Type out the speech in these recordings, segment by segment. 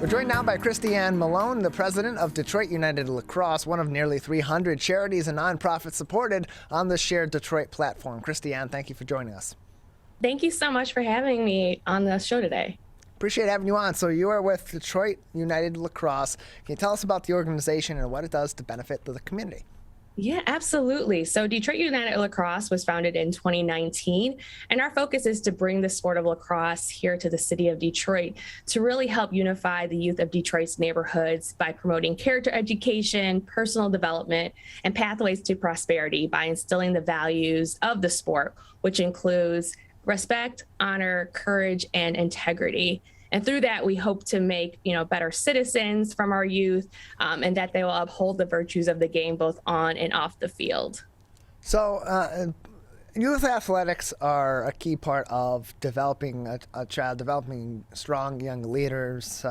Joined now by Christianne Malone, the president of Detroit United Lacrosse, one of nearly 300 charities and nonprofits supported on the Shared Detroit platform. Christianne, thank you for joining us. Thank you so much for having me on the show today. Appreciate having you on. So you are with Detroit United Lacrosse. Can you tell us about the organization and what it does to benefit the community? Yeah, absolutely. So Detroit United Lacrosse was founded in 2019, and our focus is to bring the sport of lacrosse here to the city of Detroit to really help unify the youth of Detroit's neighborhoods by promoting character education, personal development, and pathways to prosperity by instilling the values of the sport, which includes respect, honor, courage, and integrity. And through that, we hope to make, better citizens from our youth, and that they will uphold the virtues of the game both on and off the field. So youth athletics are a key part of developing a child, developing strong young leaders,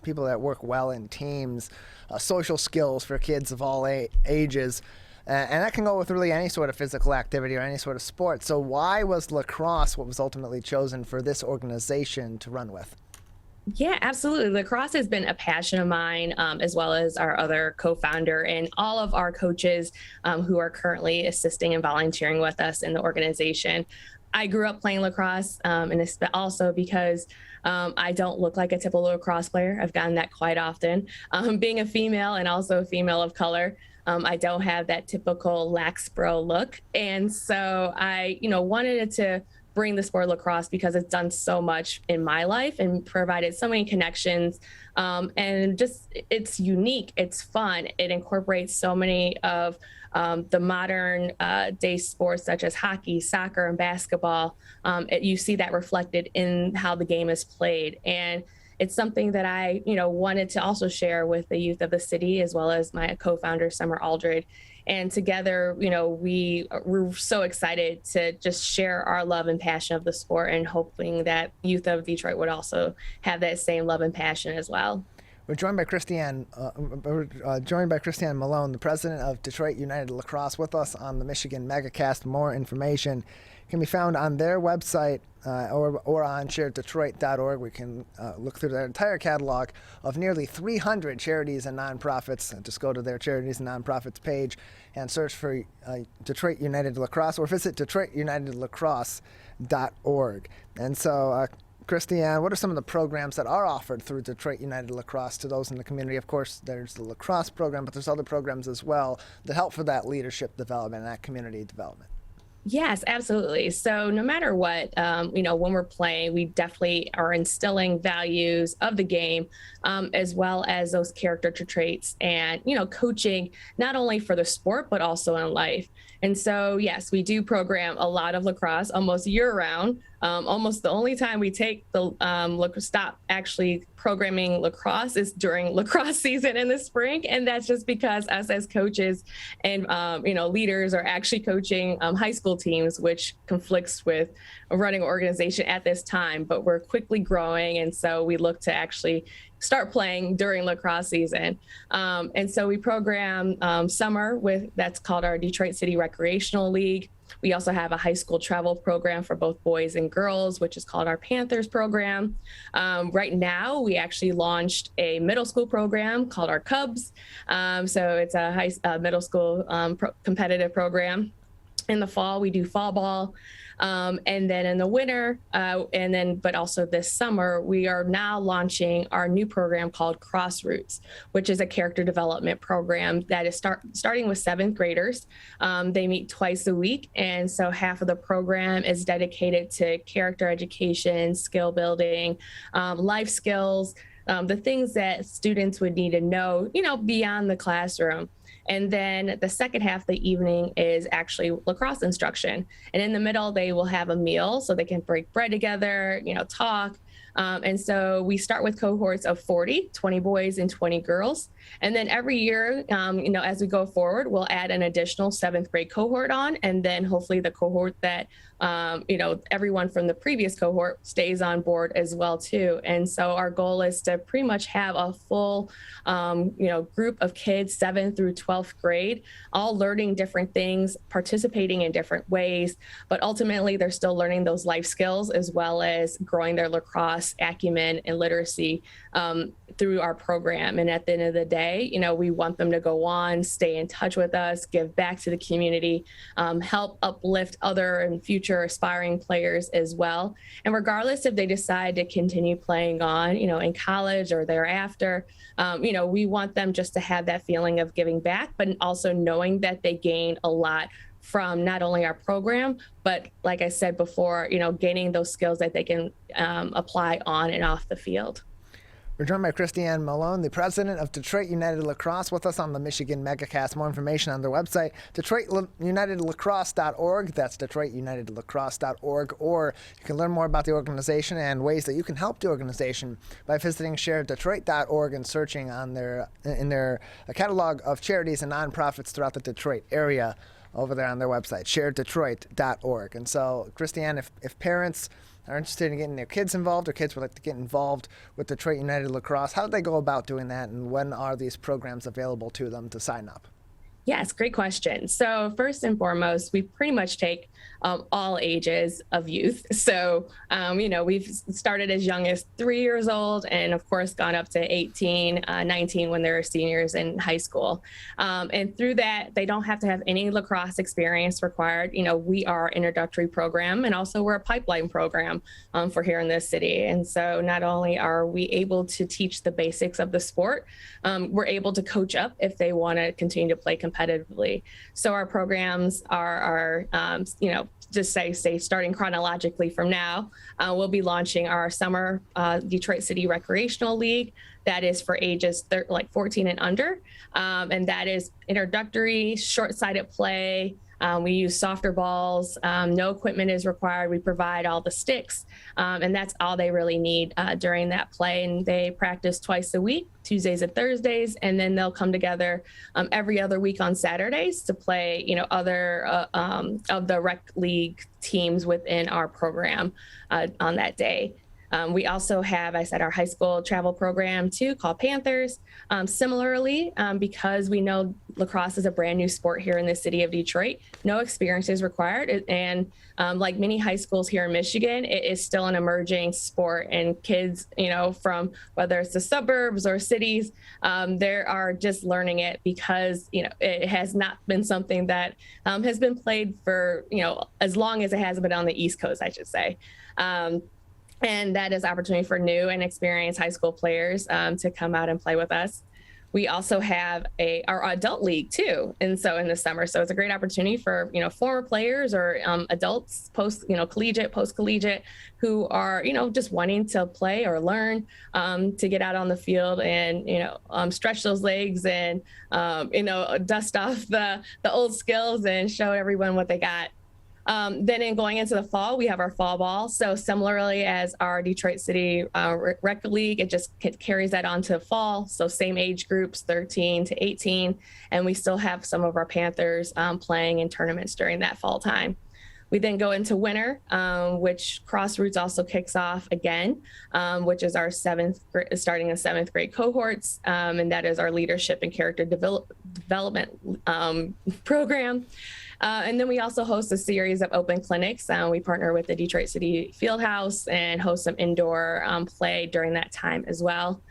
people that work well in teams, social skills for kids of all ages. And that can go with really any sort of physical activity or any sort of sport. So why was lacrosse what was ultimately chosen for this organization to run with? Yeah, absolutely. Lacrosse has been a passion of mine, as well as our other co-founder and all of our coaches who are currently assisting and volunteering with us in the organization. I grew up playing lacrosse, and it's also because I don't look like a typical lacrosse player. I've gotten that quite often. Being a female and also a female of color, I don't have that typical lax bro look. And so I, wanted to bring the sport of lacrosse because it's done so much in my life and provided so many connections. And just, it's unique, it's fun. It incorporates so many of the modern day sports such as hockey, soccer, and basketball. You see that reflected in how the game is played. And it's something that I, wanted to also share with the youth of the city, as well as my co-founder, Summer Aldred. And together, we're so excited to just share our love and passion of the sport, and hoping that youth of Detroit would also have that same love and passion as well. We're joined by Christianne Malone, the president of Detroit United Lacrosse, with us on the Michigan MegaCast. More information can be found on their website or on shareddetroit.org. We can look through their entire catalog of nearly 300 charities and nonprofits. Just go to their charities and nonprofits page and search for Detroit United Lacrosse, or visit detroitunitedlacrosse.org. And so, Christianne, what are some of the programs that are offered through Detroit United Lacrosse to those in the community? Of course, there's the lacrosse program, but there's other programs as well that help for that leadership development and that community development. Yes, absolutely. So no matter what, when we're playing, we definitely are instilling values of the game, as well as those character traits and, coaching not only for the sport, but also in life. And so, yes, we do program a lot of lacrosse almost year round. Almost the only time we take the stop actually programming lacrosse is during lacrosse season in the spring. And that's just because us as coaches and, leaders are actually coaching high school teams, which conflicts with running an organization at this time. But we're quickly growing. And so we look to actually start playing during lacrosse season. And so we program summer that's called our Detroit City Recreational League. We also have a high school travel program for both boys and girls, which is called our Panthers program. Right now, we actually launched a middle school program called our Cubs. So it's a middle school competitive program. In the fall, we do fall ball. And then in the winter, but also this summer, we are now launching our new program called Crossroots, which is a character development program that is starting with 7th graders. They meet twice a week. And so half of the program is dedicated to character education, skill building, life skills, the things that students would need to know, beyond the classroom. And then the second half of the evening is actually lacrosse instruction. And in the middle, they will have a meal so they can break bread together, talk. And so we start with cohorts of 20 boys and 20 girls. And then every year, as we go forward, we'll add an additional 7th grade cohort on. And then hopefully the cohort that everyone from the previous cohort stays on board as well too. And so our goal is to pretty much have a full, group of kids, 7th through 12th grade, all learning different things, participating in different ways, but ultimately they're still learning those life skills as well as growing their lacrosse acumen and literacy through our program. And at the end of the day, we want them to go on, stay in touch with us, give back to the community, help uplift other and future aspiring players as well. And regardless if they decide to continue playing on, in college or thereafter, we want them just to have that feeling of giving back, but also knowing that they gained a lot from not only our program, but like I said before, gaining those skills that they can apply on and off the field. We're joined by Christianne Malone, the president of Detroit United Lacrosse, with us on the Michigan MegaCast. More information on their website, DetroitUnitedLacrosse.org. That's DetroitUnitedLacrosse.org. Or you can learn more about the organization and ways that you can help the organization by visiting ShareDetroit.org and searching in their catalog of charities and nonprofits throughout the Detroit area over there on their website, ShareDetroit.org. And so, Christianne, if parents are interested in getting their kids involved, or kids would like to get involved with Detroit United Lacrosse, how do they go about doing that, and when are these programs available to them to sign up? Yes, great question. So first and foremost, we pretty much take all ages of youth. So, we've started as young as 3 years old and of course gone up to 18, 19 when they're seniors in high school. And through that, they don't have to have any lacrosse experience required. We are an introductory program, and also we're a pipeline program for here in this city. And so not only are we able to teach the basics of the sport, we're able to coach up if they want to continue to play competitively. So our programs are just say starting chronologically from now, we'll be launching our summer Detroit City Recreational League. That is for ages 14 and under. And that is introductory, short-sided play. We use softer balls. No equipment is required. We provide all the sticks. And that's all they really need during that play. And they practice twice a week, Tuesdays and Thursdays. And then they'll come together every other week on Saturdays to play, other of the rec league teams within our program on that day. We also have, I said, our high school travel program too, called Panthers. Similarly, because we know lacrosse is a brand new sport here in the city of Detroit, no experience is required. And like many high schools here in Michigan, it is still an emerging sport, and kids, from whether it's the suburbs or cities, they are just learning it because, it has not been something that has been played for, as long as it has been on the East Coast, I should say. And that is opportunity for new and experienced high school players to come out and play with us. We also have our adult league too, and so in the summer, so it's a great opportunity for former players or adults, collegiate, post collegiate, who are just wanting to play or learn to get out on the field and stretch those legs and dust off the old skills and show everyone what they got. Then in going into the fall, we have our fall ball. So similarly as our Detroit City Rec League, it just carries that on to fall. So same age groups, 13 to 18. And we still have some of our Panthers playing in tournaments during that fall time. We then go into winter, which Crossroots also kicks off again, which is our starting in 7th grade cohorts. And that is our leadership and character development program. And then we also host a series of open clinics. We partner with the Detroit City Fieldhouse and host some indoor play during that time as well.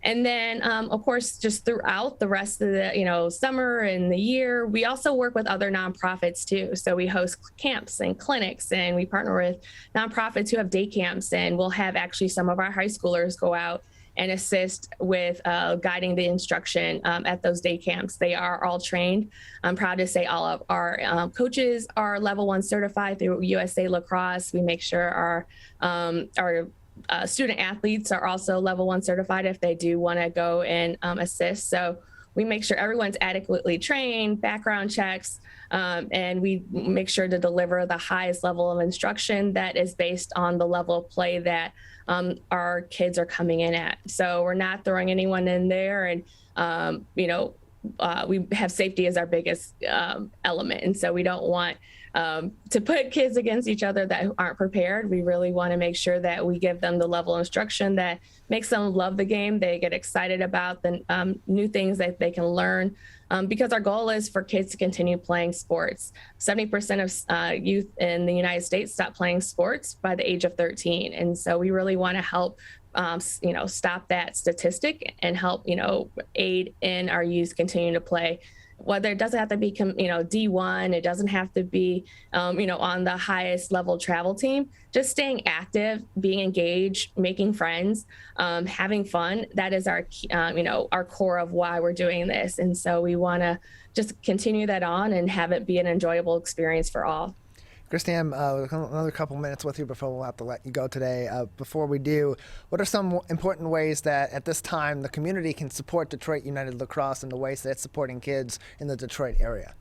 And then, of course, just throughout the rest of the, summer and the year, we also work with other nonprofits too. So we host camps and clinics, and we partner with nonprofits who have day camps, and we'll have actually some of our high schoolers go out and assist with guiding the instruction at those day camps. They are all trained. I'm proud to say all of our coaches are level 1 certified through USA Lacrosse. We make sure our student athletes are also level 1 certified if they do want to go and assist. So we make sure everyone's adequately trained, background checks, and we make sure to deliver the highest level of instruction that is based on the level of play that our kids are coming in at. So we're not throwing anyone in there, and we have safety as our biggest element, and so we don't want to put kids against each other that aren't prepared. We really want to make sure that we give them the level of instruction that makes them love the game. They get excited about the new things that they can learn. Because our goal is for kids to continue playing sports. 70% of youth in the United States stop playing sports by the age of 13. And so we really want to help stop that statistic and help, aid in our youth continuing to play. Whether it doesn't have to be, D1, it doesn't have to be, on the highest level travel team, just staying active, being engaged, making friends, having fun. That is our, our core of why we're doing this. And so we want to just continue that on and have it be an enjoyable experience for all. Christianne, another couple minutes with you before we'll have to let you go today. Before we do, what are some important ways that at this time the community can support Detroit United Lacrosse and the ways that it's supporting kids in the Detroit area?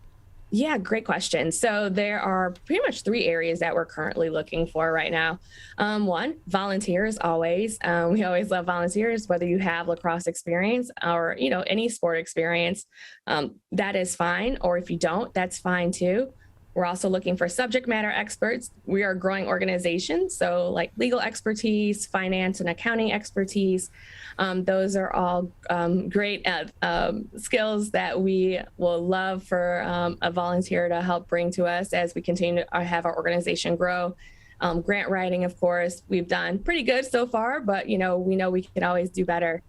Yeah, great question. So there are pretty much 3 areas that we're currently looking for right now. One, volunteers always. We always love volunteers, whether you have lacrosse experience or, any sport experience, that is fine. Or if you don't, that's fine too. We're also looking for subject matter experts. We are a growing organization, so like legal expertise, finance and accounting expertise. Those are all great skills that we will love for a volunteer to help bring to us as we continue to have our organization grow. Grant writing, of course, we've done pretty good so far, but we know we can always do better.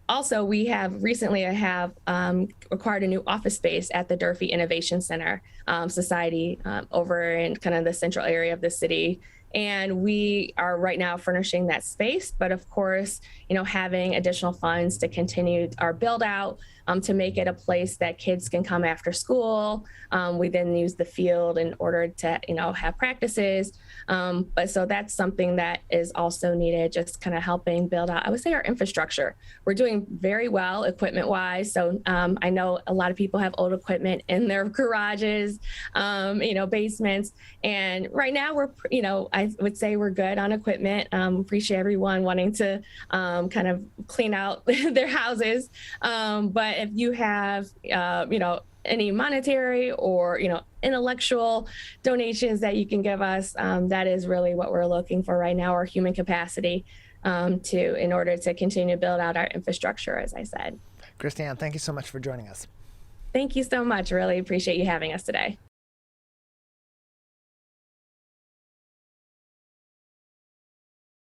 Also, we have recently acquired a new office space at the Durfee Innovation Center Society over in kind of the central area of the city. And we are right now furnishing that space, but of course, having additional funds to continue our build out, to make it a place that kids can come after school. We then use the field in order to, have practices. But so that's something that is also needed, just kind of helping build out, I would say, our infrastructure. We're doing very well equipment wise. So I know a lot of people have old equipment in their garages, basements. And right now we're, I would say we're good on equipment. Appreciate everyone wanting to kind of clean out their houses. But if you have, any monetary or, intellectual donations that you can give us, that is really what we're looking for right now, our human capacity in order to continue to build out our infrastructure, as I said. Christianne, thank you so much for joining us. Thank you so much. Really appreciate you having us today.